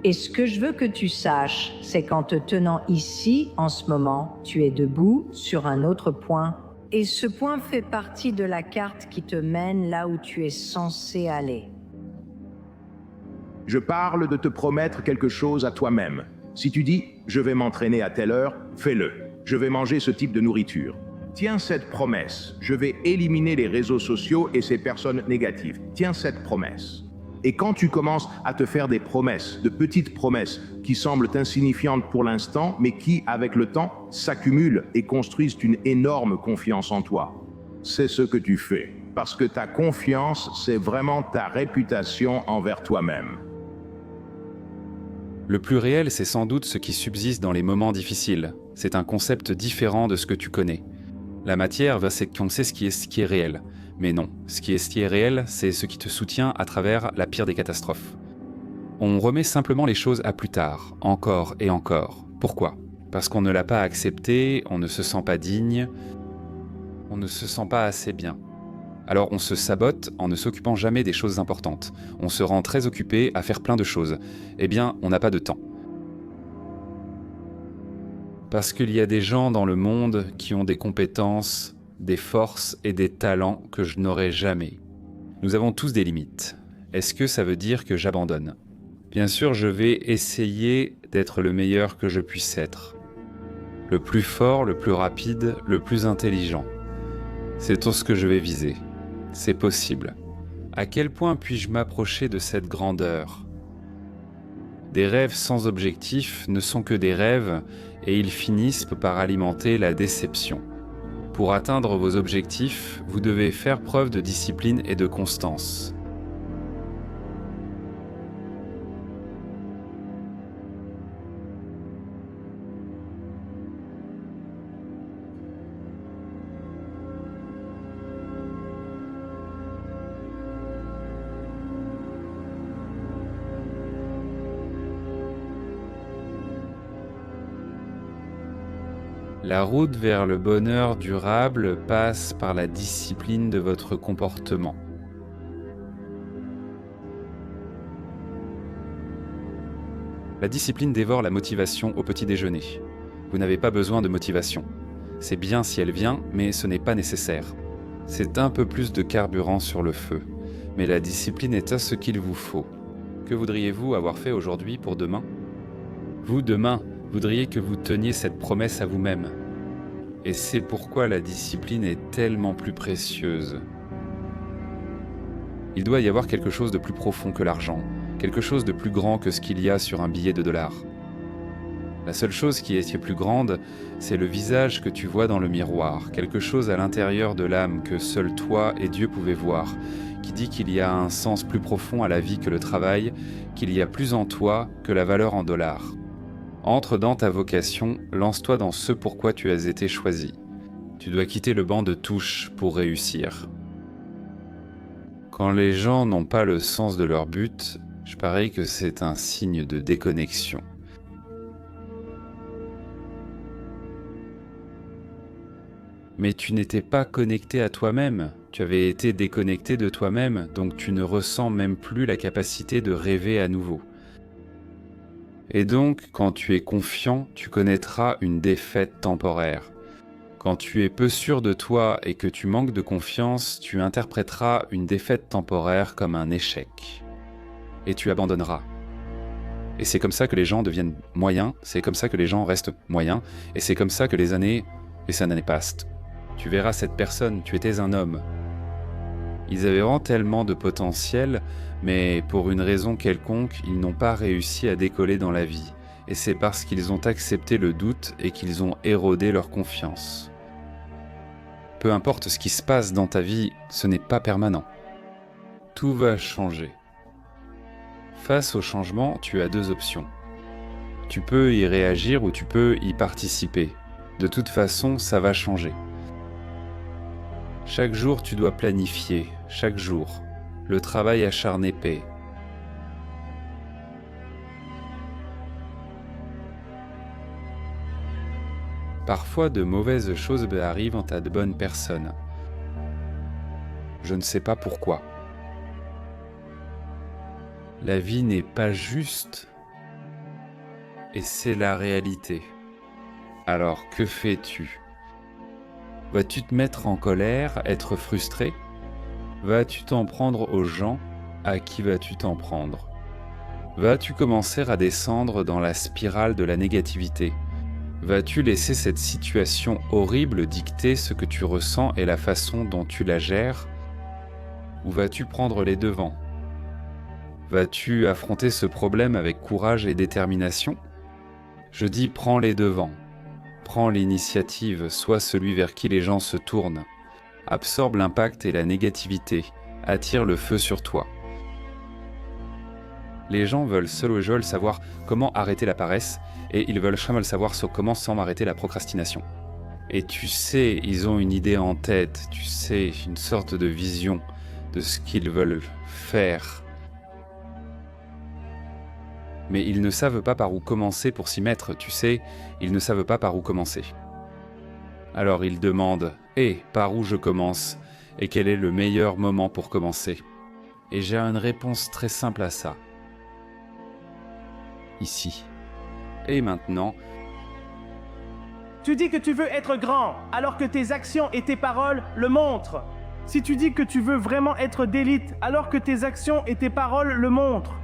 Et ce que je veux que tu saches, c'est qu'en te tenant ici, en ce moment, tu es debout sur un autre point. Et ce point fait partie de la carte qui te mène là où tu es censé aller. Je parle de te promettre quelque chose à toi-même. Si tu dis « je vais m'entraîner à telle heure », fais-le. Je vais manger ce type de nourriture. Tiens cette promesse. Je vais éliminer les réseaux sociaux et ces personnes négatives. Tiens cette promesse. Et quand tu commences à te faire des promesses, de petites promesses qui semblent insignifiantes pour l'instant, mais qui, avec le temps, s'accumulent et construisent une énorme confiance en toi, c'est ce que tu fais. Parce que ta confiance, c'est vraiment ta réputation envers toi-même. Le plus réel, c'est sans doute ce qui subsiste dans les moments difficiles. C'est un concept différent de ce que tu connais. La matière va séquencer ce qui est réel. Mais non, ce qui est réel, c'est ce qui te soutient à travers la pire des catastrophes. On remet simplement les choses à plus tard, encore et encore. Pourquoi ? Parce qu'on ne l'a pas accepté, on ne se sent pas digne, on ne se sent pas assez bien. Alors on se sabote en ne s'occupant jamais des choses importantes. On se rend très occupé à faire plein de choses. Eh bien, on n'a pas de temps. Parce qu'il y a des gens dans le monde qui ont des compétences, des forces et des talents que je n'aurai jamais. Nous avons tous des limites. Est-ce que ça veut dire que j'abandonne ? Bien sûr, je vais essayer d'être le meilleur que je puisse être. Le plus fort, le plus rapide, le plus intelligent. C'est tout ce que je vais viser. C'est possible. À quel point puis-je m'approcher de cette grandeur ? Des rêves sans objectif ne sont que des rêves et ils finissent par alimenter la déception. Pour atteindre vos objectifs, vous devez faire preuve de discipline et de constance. La route vers le bonheur durable passe par la discipline de votre comportement. La discipline dévore la motivation au petit déjeuner. Vous n'avez pas besoin de motivation. C'est bien si elle vient, mais ce n'est pas nécessaire. C'est un peu plus de carburant sur le feu. Mais la discipline est à ce qu'il vous faut. Que voudriez-vous avoir fait aujourd'hui pour demain ? Vous, demain, voudriez que vous teniez cette promesse à vous-même. Et c'est pourquoi la discipline est tellement plus précieuse. Il doit y avoir quelque chose de plus profond que l'argent, quelque chose de plus grand que ce qu'il y a sur un billet de $. La seule chose qui est plus grande, c'est le visage que tu vois dans le miroir, quelque chose à l'intérieur de l'âme que seul toi et Dieu pouvaient voir, qui dit qu'il y a un sens plus profond à la vie que le travail, qu'il y a plus en toi que la valeur en dollars. Entre dans ta vocation, lance-toi dans ce pourquoi tu as été choisi. Tu dois quitter le banc de touche pour réussir. Quand les gens n'ont pas le sens de leur but, je parie que c'est un signe de déconnexion. Mais tu n'étais pas connecté à toi-même, tu avais été déconnecté de toi-même, donc tu ne ressens même plus la capacité de rêver à nouveau. Et donc, quand tu es confiant, tu connaîtras une défaite temporaire. Quand tu es peu sûr de toi et que tu manques de confiance, tu interpréteras une défaite temporaire comme un échec. Et tu abandonneras. Et c'est comme ça que les gens deviennent moyens, c'est comme ça que les gens restent moyens, et c'est comme ça que les années passent. Tu verras cette personne, tu étais un homme. Ils avaient vraiment tellement de potentiel, mais pour une raison quelconque, ils n'ont pas réussi à décoller dans la vie. Et c'est parce qu'ils ont accepté le doute et qu'ils ont érodé leur confiance. Peu importe ce qui se passe dans ta vie, ce n'est pas permanent. Tout va changer. Face au changement, tu as deux options. Tu peux y réagir ou tu peux y participer. De toute façon, ça va changer. Chaque jour, tu dois planifier, chaque jour. Le travail acharné paie. Parfois, de mauvaises choses arrivent à de bonnes personnes. Je ne sais pas pourquoi. La vie n'est pas juste, et c'est la réalité. Alors, que fais-tu ? Vas-tu te mettre en colère, être frustré ? Vas-tu t'en prendre aux gens ? À qui vas-tu t'en prendre ? Vas-tu commencer à descendre dans la spirale de la négativité ? Vas-tu laisser cette situation horrible dicter ce que tu ressens et la façon dont tu la gères ? Ou vas-tu prendre les devants ? Vas-tu affronter ce problème avec courage et détermination ? Je dis prends les devants. Prends l'initiative, sois celui vers qui les gens se tournent. Absorbe l'impact et la négativité, attire le feu sur toi. Les gens veulent seuls savoir comment arrêter la paresse et ils veulent jamais savoir comment sans arrêter la procrastination. Et tu sais, ils ont une idée en tête, tu sais, une sorte de vision de ce qu'ils veulent faire. Mais ils ne savent pas par où commencer pour s'y mettre, tu sais, ils ne savent pas par où commencer. Alors ils demandent « par où je commence ? Et quel est le meilleur moment pour commencer ?» Et j'ai une réponse très simple à ça. Ici. Et maintenant. Tu dis que tu veux être grand, alors que tes actions et tes paroles le montrent. Si tu dis que tu veux vraiment être d'élite, alors que tes actions et tes paroles le montrent.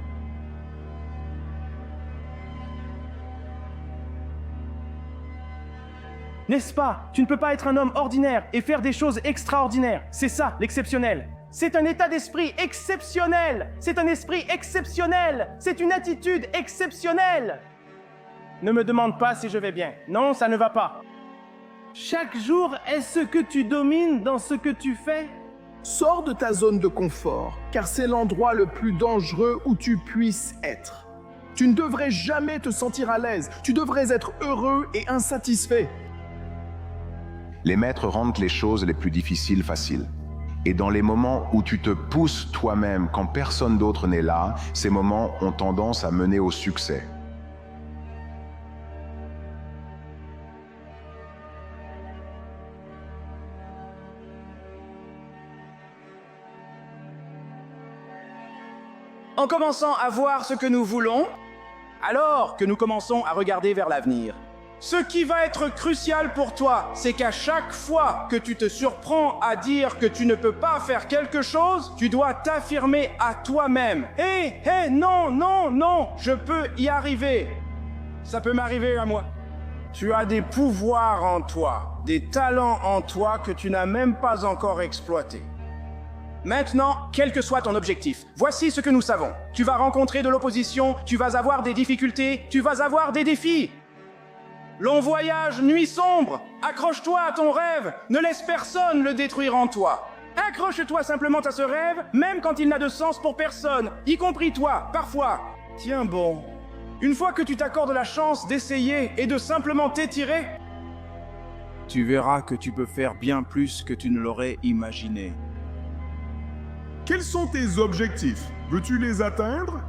N'est-ce pas? Tu ne peux pas être un homme ordinaire et faire des choses extraordinaires. C'est ça, l'exceptionnel. C'est un état d'esprit exceptionnel. C'est un esprit exceptionnel. C'est une attitude exceptionnelle. Ne me demande pas si je vais bien. Non, ça ne va pas. Chaque jour, est-ce que tu domines dans ce que tu fais? Sors de ta zone de confort, car c'est l'endroit le plus dangereux où tu puisses être. Tu ne devrais jamais te sentir à l'aise. Tu devrais être heureux et insatisfait. Les maîtres rendent les choses les plus difficiles faciles. Et dans les moments où tu te pousses toi-même quand personne d'autre n'est là, ces moments ont tendance à mener au succès. En commençant à voir ce que nous voulons, alors que nous commençons à regarder vers l'avenir. Ce qui va être crucial pour toi, c'est qu'à chaque fois que tu te surprends à dire que tu ne peux pas faire quelque chose, tu dois t'affirmer à toi-même. Non, je peux y arriver. Ça peut m'arriver à moi. Tu as des pouvoirs en toi, des talents en toi que tu n'as même pas encore exploités. Maintenant, quel que soit ton objectif, voici ce que nous savons. Tu vas rencontrer de l'opposition, tu vas avoir des difficultés, tu vas avoir des défis. Long voyage, nuit sombre. Accroche-toi à ton rêve. Ne laisse personne le détruire en toi. Accroche-toi simplement à ce rêve, même quand il n'a de sens pour personne, y compris toi, parfois. Tiens bon. Une fois que tu t'accordes la chance d'essayer et de simplement t'étirer, tu verras que tu peux faire bien plus que tu ne l'aurais imaginé. Quels sont tes objectifs? Veux-tu les atteindre?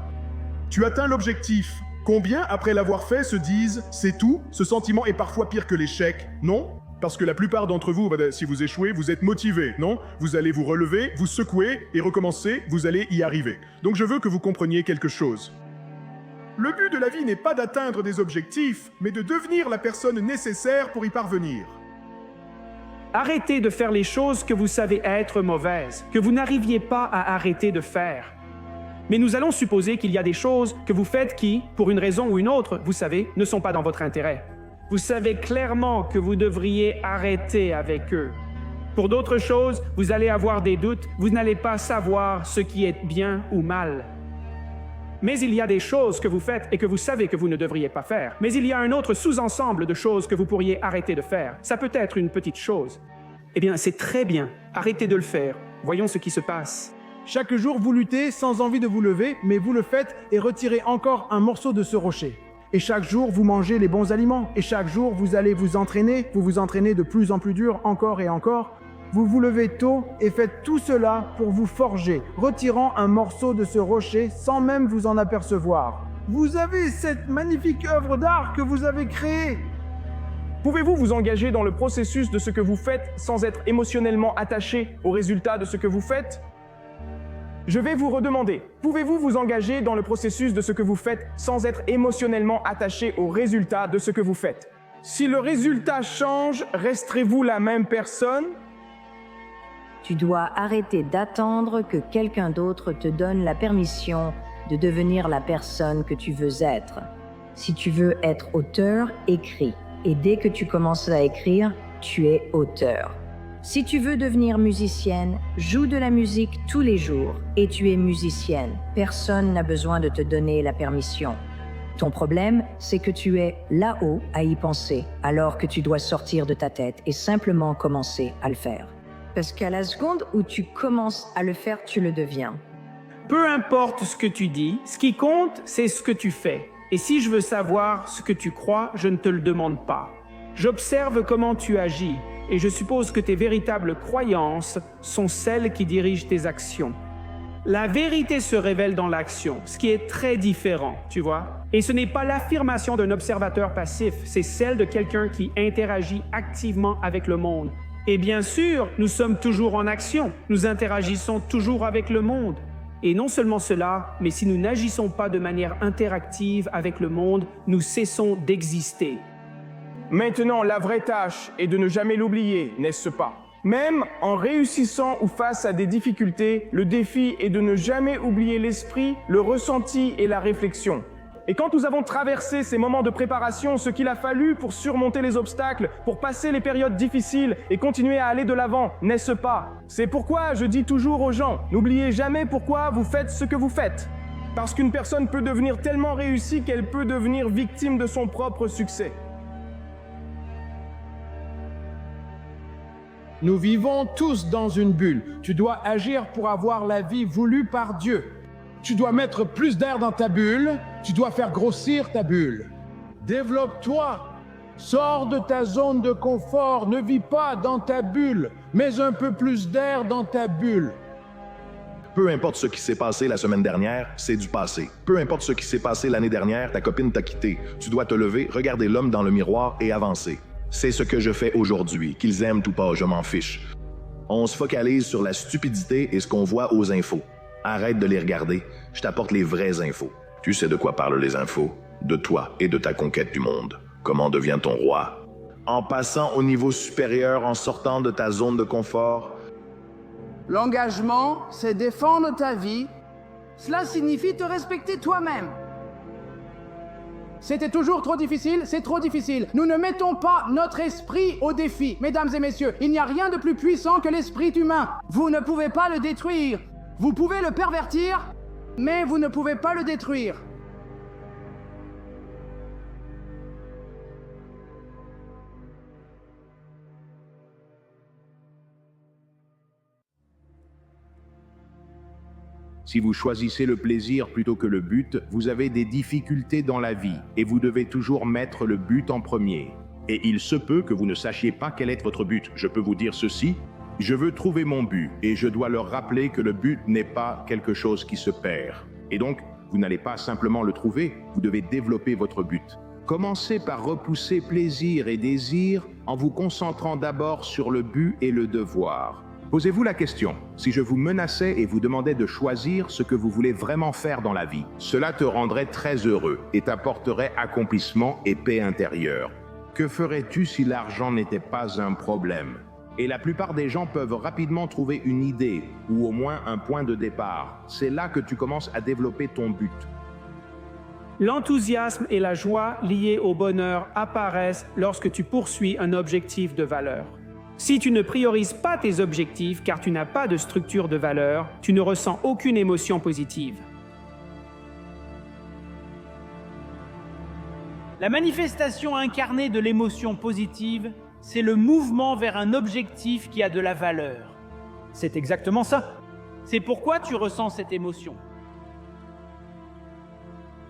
Tu atteins l'objectif. Combien, après l'avoir fait, se disent « c'est tout, ce sentiment est parfois pire que l'échec ». Non? Parce que la plupart d'entre vous, si vous échouez, vous êtes motivés, non? Vous allez vous relever, vous secouer et recommencer, vous allez y arriver. Donc je veux que vous compreniez quelque chose. Le but de la vie n'est pas d'atteindre des objectifs, mais de devenir la personne nécessaire pour y parvenir. Arrêtez de faire les choses que vous savez être mauvaises, que vous n'arriviez pas à arrêter de faire. Mais nous allons supposer qu'il y a des choses que vous faites qui, pour une raison ou une autre, vous savez, ne sont pas dans votre intérêt. Vous savez clairement que vous devriez arrêter avec eux. Pour d'autres choses, vous allez avoir des doutes, vous n'allez pas savoir ce qui est bien ou mal. Mais il y a des choses que vous faites et que vous savez que vous ne devriez pas faire. Mais il y a un autre sous-ensemble de choses que vous pourriez arrêter de faire. Ça peut être une petite chose. Eh bien, c'est très bien. Arrêtez de le faire. Voyons ce qui se passe. Chaque jour, vous luttez sans envie de vous lever, mais vous le faites et retirez encore un morceau de ce rocher. Et chaque jour, vous mangez les bons aliments. Et chaque jour, vous allez vous entraînez de plus en plus dur, encore et encore. Vous vous levez tôt et faites tout cela pour vous forger, retirant un morceau de ce rocher sans même vous en apercevoir. Vous avez cette magnifique œuvre d'art que vous avez créée. Pouvez-vous vous engager dans le processus de ce que vous faites sans être émotionnellement attaché au résultat de ce que vous faites? Je vais vous redemander, pouvez-vous vous engager dans le processus de ce que vous faites sans être émotionnellement attaché au résultat de ce que vous faites? Si le résultat change, resterez-vous la même personne? Tu dois arrêter d'attendre que quelqu'un d'autre te donne la permission de devenir la personne que tu veux être. Si tu veux être auteur, écris. Et dès que tu commences à écrire, tu es auteur. Si tu veux devenir musicienne, joue de la musique tous les jours et tu es musicienne. Personne n'a besoin de te donner la permission. Ton problème, c'est que tu es là-haut à y penser, alors que tu dois sortir de ta tête et simplement commencer à le faire. Parce qu'à la seconde où tu commences à le faire, tu le deviens. Peu importe ce que tu dis, ce qui compte, c'est ce que tu fais. Et si je veux savoir ce que tu crois, je ne te le demande pas. J'observe comment tu agis. Et je suppose que tes véritables croyances sont celles qui dirigent tes actions. La vérité se révèle dans l'action, ce qui est très différent, tu vois. Et ce n'est pas l'affirmation d'un observateur passif, c'est celle de quelqu'un qui interagit activement avec le monde. Et bien sûr, nous sommes toujours en action, nous interagissons toujours avec le monde. Et non seulement cela, mais si nous n'agissons pas de manière interactive avec le monde, nous cessons d'exister. Maintenant, la vraie tâche est de ne jamais l'oublier, n'est-ce pas? Même en réussissant ou face à des difficultés, le défi est de ne jamais oublier l'esprit, le ressenti et la réflexion. Et quand nous avons traversé ces moments de préparation, ce qu'il a fallu pour surmonter les obstacles, pour passer les périodes difficiles et continuer à aller de l'avant, n'est-ce pas? C'est pourquoi je dis toujours aux gens, n'oubliez jamais pourquoi vous faites ce que vous faites. Parce qu'une personne peut devenir tellement réussie qu'elle peut devenir victime de son propre succès. Nous vivons tous dans une bulle. Tu dois agir pour avoir la vie voulue par Dieu. Tu dois mettre plus d'air dans ta bulle. Tu dois faire grossir ta bulle. Développe-toi. Sors de ta zone de confort. Ne vis pas dans ta bulle. Mets un peu plus d'air dans ta bulle. Peu importe ce qui s'est passé la semaine dernière, c'est du passé. Peu importe ce qui s'est passé l'année dernière, ta copine t'a quitté. Tu dois te lever, regarder l'homme dans le miroir et avancer. C'est ce que je fais aujourd'hui, qu'ils aiment ou pas, je m'en fiche. On se focalise sur la stupidité et ce qu'on voit aux infos. Arrête de les regarder, je t'apporte les vraies infos. Tu sais de quoi parlent les infos? De toi et de ta conquête du monde. Comment devient-on roi? En passant au niveau supérieur, en sortant de ta zone de confort. L'engagement, c'est défendre ta vie. Cela signifie te respecter toi-même. C'était toujours trop difficile, c'est trop difficile. Nous ne mettons pas notre esprit au défi. Mesdames et messieurs, il n'y a rien de plus puissant que l'esprit humain. Vous ne pouvez pas le détruire. Vous pouvez le pervertir, mais vous ne pouvez pas le détruire. Si vous choisissez le plaisir plutôt que le but, vous avez des difficultés dans la vie et vous devez toujours mettre le but en premier. Et il se peut que vous ne sachiez pas quel est votre but. Je peux vous dire ceci, je veux trouver mon but et je dois leur rappeler que le but n'est pas quelque chose qui se perd. Et donc, vous n'allez pas simplement le trouver, vous devez développer votre but. Commencez par repousser plaisir et désir en vous concentrant d'abord sur le but et le devoir. Posez-vous la question, si je vous menaçais et vous demandais de choisir ce que vous voulez vraiment faire dans la vie, cela te rendrait très heureux et t'apporterait accomplissement et paix intérieure. Que ferais-tu si l'argent n'était pas un problème? Et la plupart des gens peuvent rapidement trouver une idée ou au moins un point de départ. C'est là que tu commences à développer ton but. L'enthousiasme et la joie liées au bonheur apparaissent lorsque tu poursuis un objectif de valeur. Si tu ne priorises pas tes objectifs car tu n'as pas de structure de valeur, tu ne ressens aucune émotion positive. La manifestation incarnée de l'émotion positive, c'est le mouvement vers un objectif qui a de la valeur. C'est exactement ça. C'est pourquoi tu ressens cette émotion.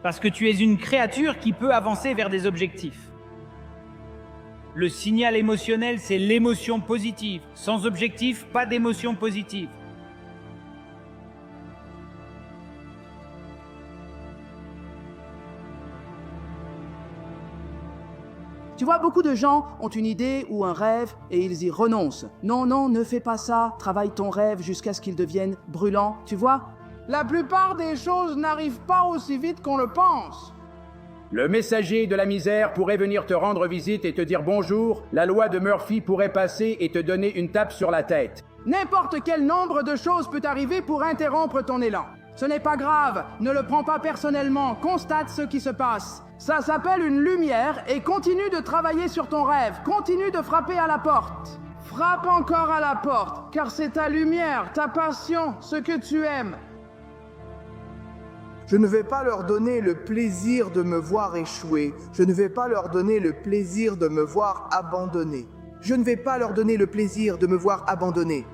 Parce que tu es une créature qui peut avancer vers des objectifs. Le signal émotionnel, c'est l'émotion positive. Sans objectif, pas d'émotion positive. Tu vois, beaucoup de gens ont une idée ou un rêve et ils y renoncent. Non, non, ne fais pas ça, travaille ton rêve jusqu'à ce qu'il devienne brûlant, tu vois? La plupart des choses n'arrivent pas aussi vite qu'on le pense. Le messager de la misère pourrait venir te rendre visite et te dire bonjour. La loi de Murphy pourrait passer et te donner une tape sur la tête. N'importe quel nombre de choses peut arriver pour interrompre ton élan. Ce n'est pas grave, ne le prends pas personnellement, constate ce qui se passe. Ça s'appelle une lumière et continue de travailler sur ton rêve, continue de frapper à la porte. Frappe encore à la porte, car c'est ta lumière, ta passion, ce que tu aimes. Je ne vais pas leur donner le plaisir de me voir échouer. Je ne vais pas leur donner le plaisir de me voir abandonner. Je ne vais pas leur donner le plaisir de me voir abandonner.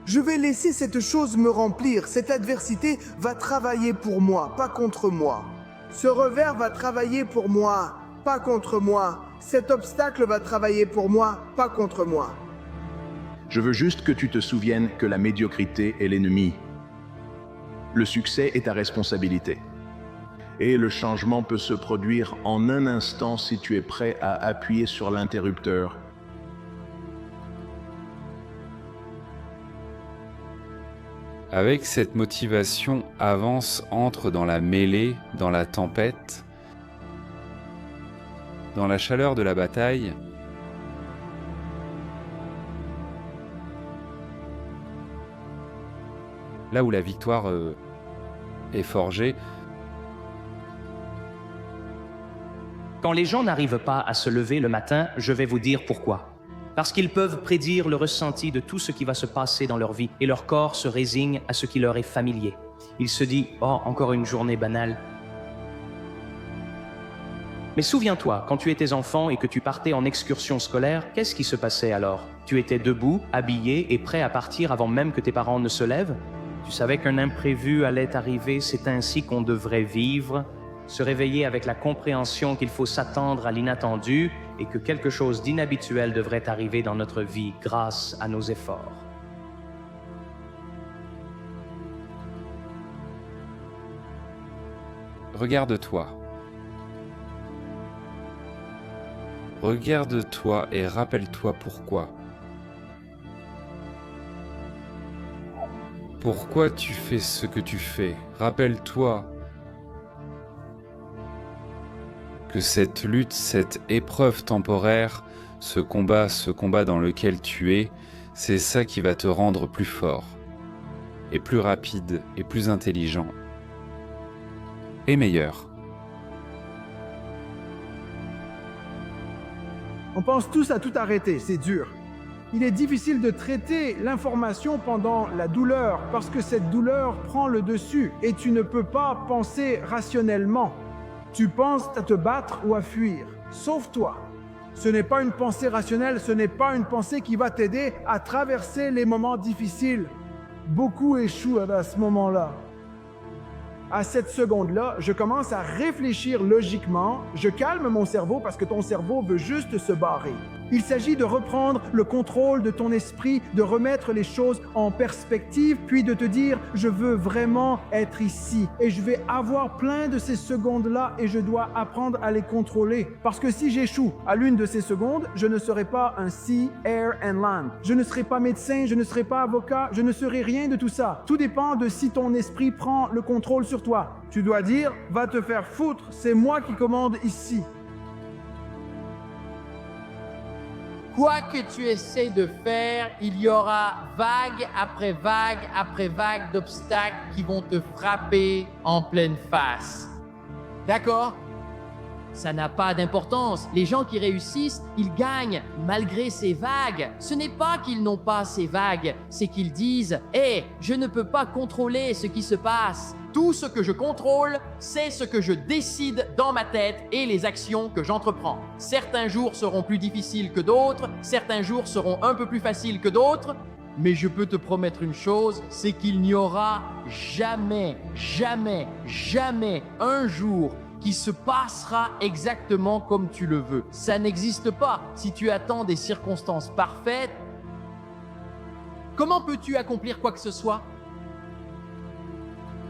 Je vais laisser cette chose me remplir. Cette adversité va travailler pour moi, pas contre moi. Ce revers va travailler pour moi, pas contre moi. Cet obstacle va travailler pour moi, pas contre moi. Je veux juste que tu te souviennes que la médiocrité est l'ennemi. Le succès est ta responsabilité. Et le changement peut se produire en un instant si tu es prêt à appuyer sur l'interrupteur. Avec cette motivation, avance, entre dans la mêlée, dans la tempête, dans la chaleur de la bataille. Là où la victoire est forgée. Quand les gens n'arrivent pas à se lever le matin, je vais vous dire pourquoi. Parce qu'ils peuvent prédire le ressenti de tout ce qui va se passer dans leur vie et leur corps se résigne à ce qui leur est familier. Il se dit « Oh, encore une journée banale ». Mais souviens-toi, quand tu étais enfant et que tu partais en excursion scolaire, qu'est-ce qui se passait alors? Tu étais debout, habillé et prêt à partir avant même que tes parents ne se lèvent? Tu savais qu'un imprévu allait arriver, c'est ainsi qu'on devrait vivre, se réveiller avec la compréhension qu'il faut s'attendre à l'inattendu et que quelque chose d'inhabituel devrait arriver dans notre vie grâce à nos efforts. Regarde-toi. Regarde-toi et rappelle-toi pourquoi. Pourquoi tu fais ce que tu fais? Rappelle-toi que cette lutte, cette épreuve temporaire, ce combat dans lequel tu es, c'est ça qui va te rendre plus fort, et plus rapide, et plus intelligent, et meilleur. On pense tous à tout arrêter, c'est dur. Il est difficile de traiter l'information pendant la douleur parce que cette douleur prend le dessus et tu ne peux pas penser rationnellement. Tu penses à te battre ou à fuir. Sauve-toi. Ce n'est pas une pensée rationnelle, ce n'est pas une pensée qui va t'aider à traverser les moments difficiles. Beaucoup échouent à ce moment-là. À cette seconde-là, je commence à réfléchir logiquement, je calme mon cerveau parce que ton cerveau veut juste se barrer. Il s'agit de reprendre le contrôle de ton esprit, de remettre les choses en perspective, puis de te dire « je veux vraiment être ici et je vais avoir plein de ces secondes-là et je dois apprendre à les contrôler. Parce que si j'échoue à l'une de ces secondes, je ne serai pas un Sea, Air and Land. Je ne serai pas médecin, je ne serai pas avocat, je ne serai rien de tout ça. Tout dépend de si ton esprit prend le contrôle sur toi. Tu dois dire « va te faire foutre, c'est moi qui commande ici ». Quoi que tu essaies de faire, il y aura vague après vague d'obstacles qui vont te frapper en pleine face. D'accord? Ça n'a pas d'importance. Les gens qui réussissent, ils gagnent malgré ces vagues. Ce n'est pas qu'ils n'ont pas ces vagues, c'est qu'ils disent « Hé, je ne peux pas contrôler ce qui se passe. Tout ce que je contrôle, c'est ce que je décide dans ma tête et les actions que j'entreprends. Certains jours seront plus difficiles que d'autres, certains jours seront un peu plus faciles que d'autres, mais je peux te promettre une chose, c'est qu'il n'y aura jamais un jour qui se passera exactement comme tu le veux. Ça n'existe pas. Si tu attends des circonstances parfaites, comment peux-tu accomplir quoi que ce soit?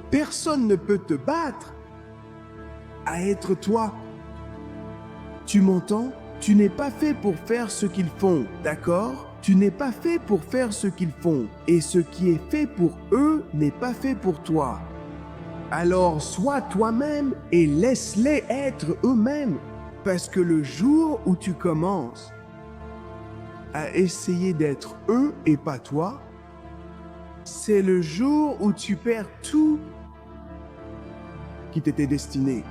Personne ne peut te battre à être toi. Tu m'entends? Tu n'es pas fait pour faire ce qu'ils font, d'accord? Tu n'es pas fait pour faire ce qu'ils font. Et ce qui est fait pour eux n'est pas fait pour toi. Alors sois toi-même et laisse-les être eux-mêmes. Parce que le jour où tu commences à essayer d'être eux et pas toi, c'est le jour où tu perds tout qui t'était destiné.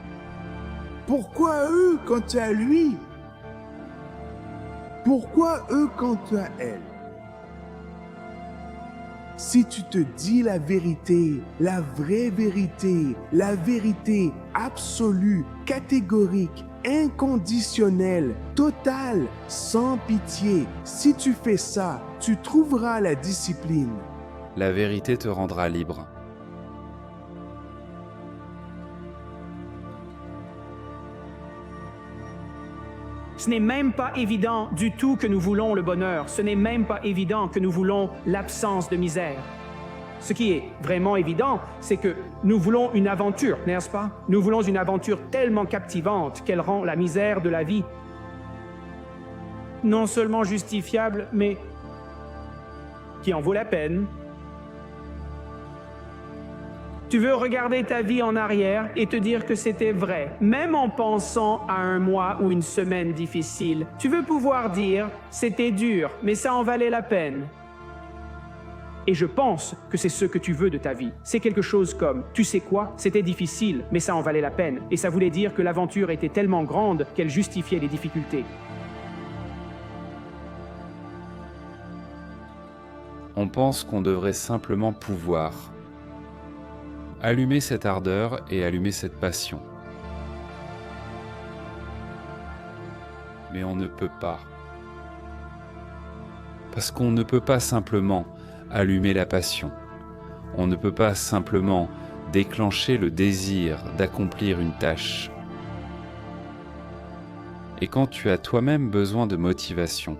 Pourquoi eux quant à lui? Pourquoi eux quant à elle? Si tu te dis la vérité, la vraie vérité, la vérité absolue, catégorique, inconditionnelle, totale, sans pitié, si tu fais ça, tu trouveras la discipline. La vérité te rendra libre. Ce n'est même pas évident du tout que nous voulons le bonheur. Ce n'est même pas évident que nous voulons l'absence de misère. Ce qui est vraiment évident, c'est que nous voulons une aventure, n'est-ce pas? Nous voulons une aventure tellement captivante qu'elle rend la misère de la vie non seulement justifiable, mais qui en vaut la peine. Tu veux regarder ta vie en arrière et te dire que c'était vrai, même en pensant à un mois ou une semaine difficile. Tu veux pouvoir dire « c'était dur, mais ça en valait la peine ». Et je pense que c'est ce que tu veux de ta vie. C'est quelque chose comme « tu sais quoi, c'était difficile, mais ça en valait la peine ». Et ça voulait dire que l'aventure était tellement grande qu'elle justifiait les difficultés. On pense qu'on devrait simplement pouvoir allumer cette ardeur et allumer cette passion. Mais on ne peut pas. Parce qu'on ne peut pas simplement allumer la passion. On ne peut pas simplement déclencher le désir d'accomplir une tâche. Et quand tu as toi-même besoin de motivation,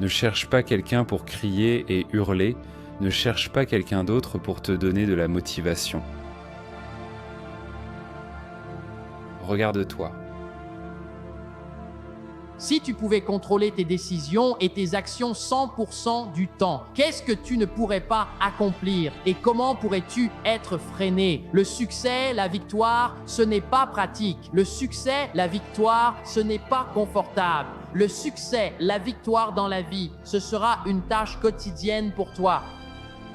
ne cherche pas quelqu'un pour crier et hurler. Ne cherche pas quelqu'un d'autre pour te donner de la motivation. Regarde-toi. Si tu pouvais contrôler tes décisions et tes actions 100% du temps, qu'est-ce que tu ne pourrais pas accomplir et comment pourrais-tu être freiné? Le succès, la victoire, ce n'est pas pratique. Le succès, la victoire, ce n'est pas confortable. Le succès, la victoire dans la vie, ce sera une tâche quotidienne pour toi.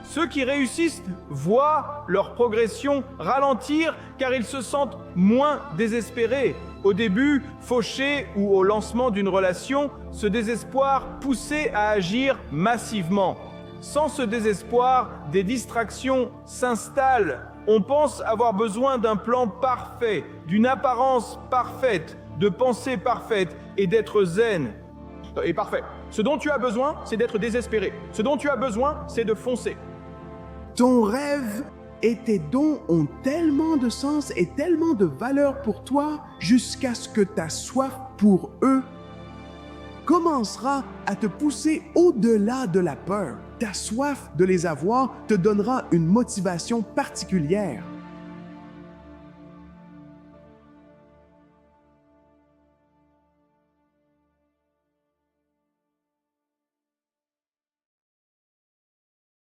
Ceux qui réussissent voient leur progression ralentir car ils se sentent moins désespérés. Au début, fauchés ou au lancement d'une relation, ce désespoir poussait à agir massivement. Sans ce désespoir, des distractions s'installent. On pense avoir besoin d'un plan parfait, d'une apparence parfaite, de pensées parfaites et d'être zen. Et parfait. Ce dont tu as besoin, c'est d'être désespéré. Ce dont tu as besoin, c'est de foncer. Ton rêve et tes dons ont tellement de sens et tellement de valeur pour toi jusqu'à ce que ta soif pour eux commencera à te pousser au-delà de la peur. Ta soif de les avoir te donnera une motivation particulière.